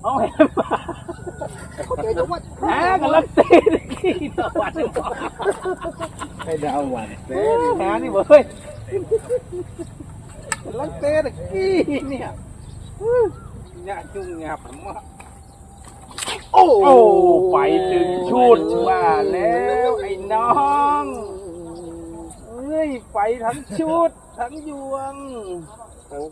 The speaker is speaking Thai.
เอาเห็นป่ะ เขาเจอจังหวัด กำลังเต้นขี้ตะวัน ให้ดาวหวานเต้ แหนี่เว้ยกำลังเต้นขี้เนี่ยเนี่ยจุ่งงับผมว่าโอ้ไปถึงชุดว่าแล้วไอ้น้องเอ้ยไปทั้งชุดทั้งยวง